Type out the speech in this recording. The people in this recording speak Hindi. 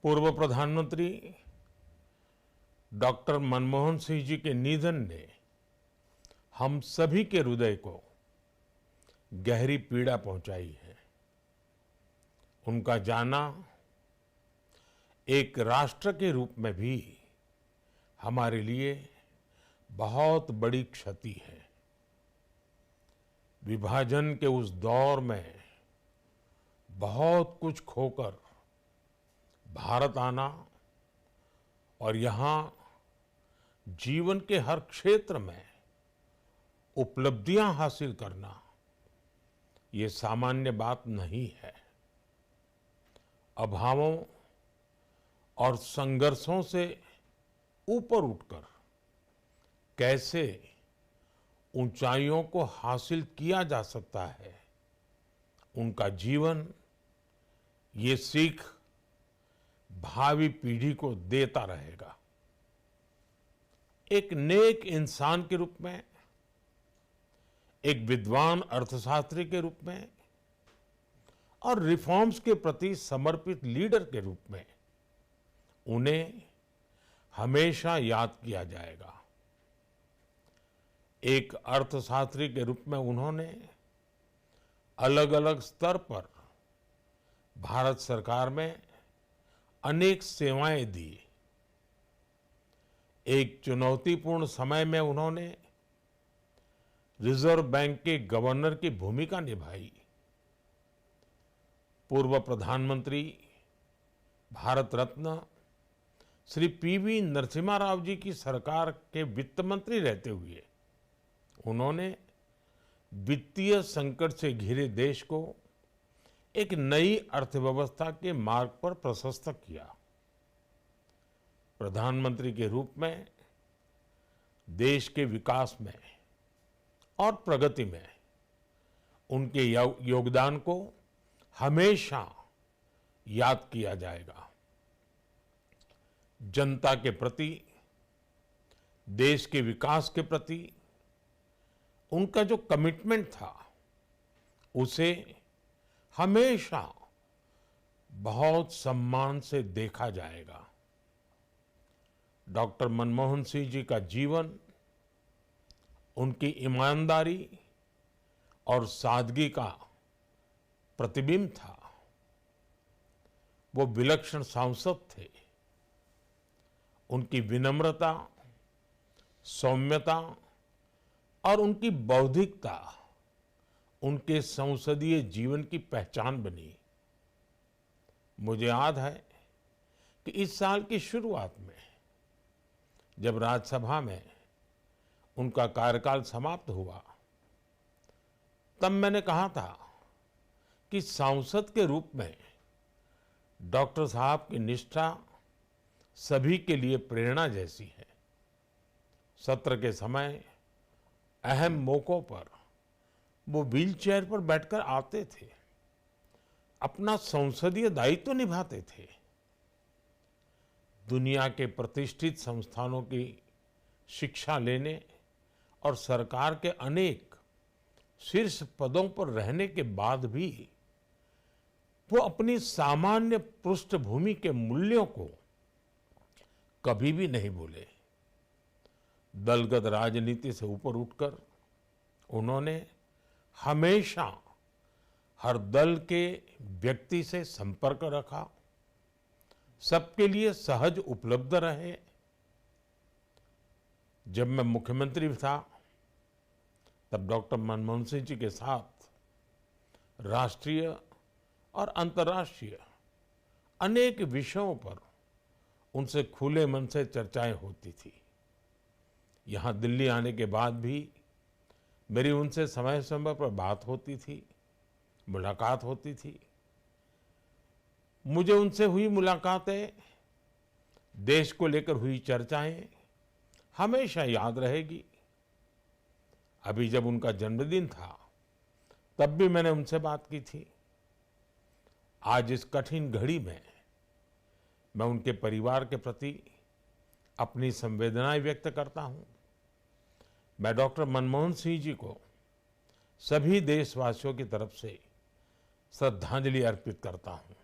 पूर्व प्रधानमंत्री डॉक्टर मनमोहन सिंह जी के निधन ने हम सभी के हृदय को गहरी पीड़ा पहुंचाई है। उनका जाना एक राष्ट्र के रूप में भी हमारे लिए बहुत बड़ी क्षति है। विभाजन के उस दौर में बहुत कुछ खोकर भारत आना और यहाँ जीवन के हर क्षेत्र में उपलब्धियां हासिल करना ये सामान्य बात नहीं है। अभावों और संघर्षों से ऊपर उठकर कैसे ऊंचाइयों को हासिल किया जा सकता है, उनका जीवन ये सीख भावी पीढ़ी को देता रहेगा। एक नेक इंसान के रूप में, एक विद्वान अर्थशास्त्री के रूप में और रिफॉर्म्स के प्रति समर्पित लीडर के रूप में उन्हें हमेशा याद किया जाएगा। एक अर्थशास्त्री के रूप में उन्होंने अलग अलग स्तर पर भारत सरकार में अनेक सेवाएं दी। एक चुनौतीपूर्ण समय में उन्होंने रिजर्व बैंक के गवर्नर की भूमिका निभाई। पूर्व प्रधानमंत्री भारत रत्न श्री पीवी नरसिम्हा राव जी की सरकार के वित्त मंत्री रहते हुए उन्होंने वित्तीय संकट से घिरे देश को एक नई अर्थव्यवस्था के मार्ग पर प्रशस्त किया। प्रधानमंत्री के रूप में देश के विकास में और प्रगति में उनके योगदान को हमेशा याद किया जाएगा। जनता के प्रति, देश के विकास के प्रति उनका जो कमिटमेंट था उसे हमेशा बहुत सम्मान से देखा जाएगा। डॉक्टर मनमोहन सिंह जी का जीवन उनकी ईमानदारी और सादगी का प्रतिबिंब था। वो विलक्षण सांसद थे। उनकी विनम्रता, सौम्यता और उनकी बौद्धिकता उनके संसदीय जीवन की पहचान बनी। मुझे याद है कि इस साल की शुरुआत में जब राज्यसभा में उनका कार्यकाल समाप्त हुआ, तब मैंने कहा था कि सांसद के रूप में डॉक्टर साहब की निष्ठा सभी के लिए प्रेरणा जैसी है। सत्र के समय अहम मौकों पर वो व्हीलचेयर पर बैठकर आते थे, अपना संसदीय दायित्व निभाते थे। दुनिया के प्रतिष्ठित संस्थानों की शिक्षा लेने और सरकार के अनेक शीर्ष पदों पर रहने के बाद भी वो अपनी सामान्य पृष्ठभूमि के मूल्यों को कभी भी नहीं भूले। दलगत राजनीति से ऊपर उठकर उन्होंने हमेशा हर दल के व्यक्ति से संपर्क रखा, सबके लिए सहज उपलब्ध रहे। जब मैं मुख्यमंत्री था तब डॉक्टर मनमोहन सिंह जी के साथ राष्ट्रीय और अंतर्राष्ट्रीय अनेक विषयों पर उनसे खुले मन से चर्चाएं होती थी। यहाँ दिल्ली आने के बाद भी मेरी उनसे समय समय पर बात होती थी, मुलाकात होती थी। मुझे उनसे हुई मुलाकातें, देश को लेकर हुई चर्चाएं हमेशा याद रहेगी। अभी जब उनका जन्मदिन था तब भी मैंने उनसे बात की थी। आज इस कठिन घड़ी में मैं उनके परिवार के प्रति अपनी संवेदनाएं व्यक्त करता हूं। मैं डॉक्टर मनमोहन सिंह जी को सभी देशवासियों की तरफ से श्रद्धांजलि अर्पित करता हूं।